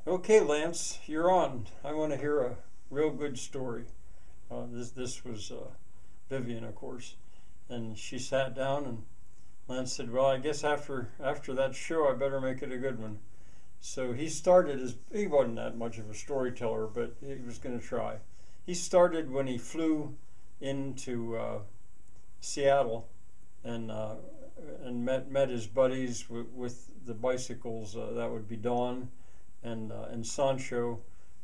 Okay, Lance, you're on. I want to hear a real good story. This was Vivien, of course, and she sat down, and Lance said, "Well, I guess after that show, I better make it a good one." So he started as he wasn't that much of a storyteller, but he was going to try. He started when he flew into Seattle and met his buddies with the bicycles. That would be Dawn and Sancho,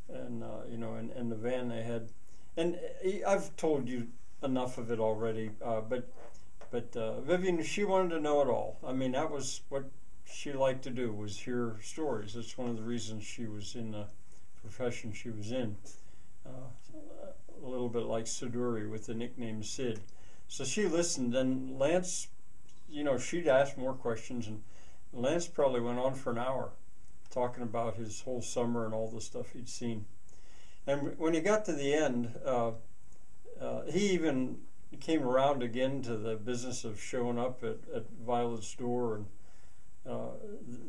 and and the van they had. And I've told you enough of it already, but Vivien, she wanted to know it all. I mean, that was what she liked to do, was hear stories. That's one of the reasons she was in the profession she was in. A little bit like Siduri with the nickname Sid. So she listened, and Lance, she'd ask more questions, and Lance probably went on for an hour talking about his whole summer and all the stuff he'd seen. And when he got to the end, he even came around again to the business of showing up at Violet's door, and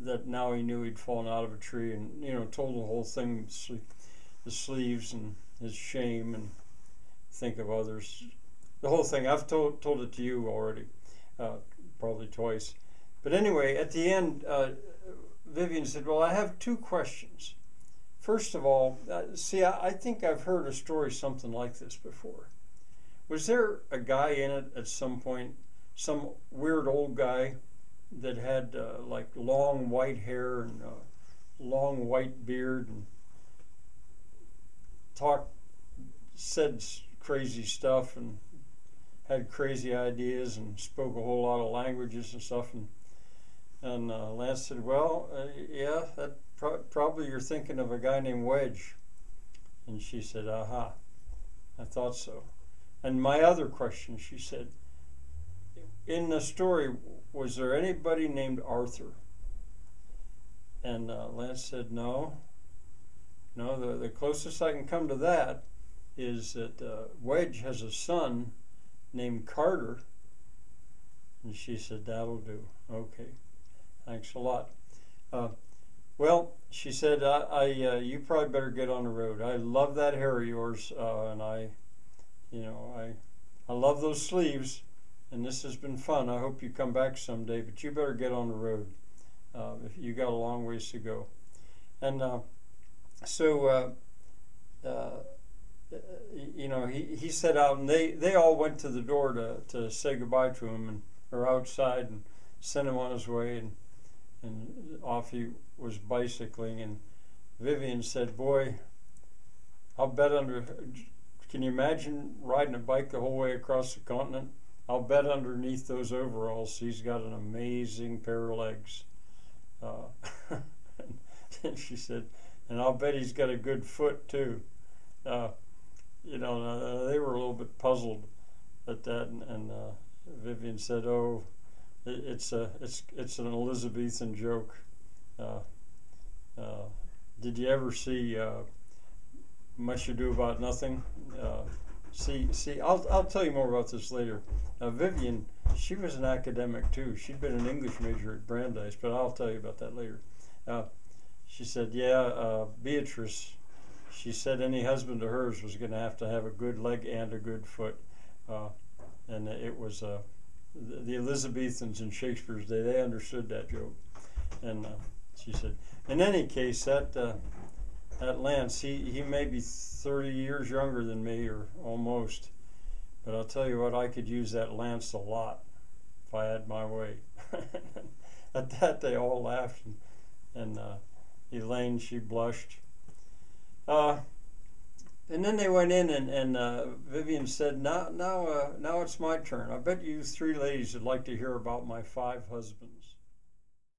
that now he knew he'd fallen out of a tree, and told the whole thing, the sleeves and his shame and think of others, the whole thing. I've told it to you already, probably twice. But anyway, at the end, Vivien said, "Well, I have two questions. First of all, I think I've heard a story something like this before. Was there a guy in it at some point, some weird old guy that had like long white hair and long white beard and said crazy stuff and had crazy ideas and spoke a whole lot of languages and stuff?" And Lance said, "Well, yeah, that probably you're thinking of a guy named Wedge." And she said, "Aha, I thought so." And my other question, she said, "In the story, was there anybody named Arthur?" And Lance said, No, the closest I can come to that is that Wedge has a son named Carter." And she said, "That'll do. Okay. Thanks a lot. Well," she said, you probably better get on the road. I love that hair of yours, and I love those sleeves, and this has been fun. I hope you come back someday, but you better get on the road. If you got a long ways to go." And so he set out, and they all went to the door to say goodbye to him, or outside, and sent him on his way, and off he was bicycling. And Vivien said, "Boy, I'll bet can you imagine riding a bike the whole way across the continent? I'll bet underneath those overalls he's got an amazing pair of legs." And she said, "And I'll bet he's got a good foot too." They were a little bit puzzled at that, and Vivien said, "Oh, it's an Elizabethan joke. Did you ever see Much Ado About Nothing?" I'll tell you more about this later. Vivien, she was an academic too. She'd been an English major at Brandeis, but I'll tell you about that later. She said, "Yeah, Beatrice," she said, "any husband of hers was going to have a good leg and a good foot." And it was the Elizabethans in Shakespeare's day, they understood that joke. And she said, in any case, that Lance, he may be 30 years younger than me, or almost, but I'll tell you what, I could use that Lance a lot if I had my way. At that, they all laughed, and Elaine, she blushed. And then they went in, and Vivien said, now it's my turn. I bet you three ladies would like to hear about my 5 husbands."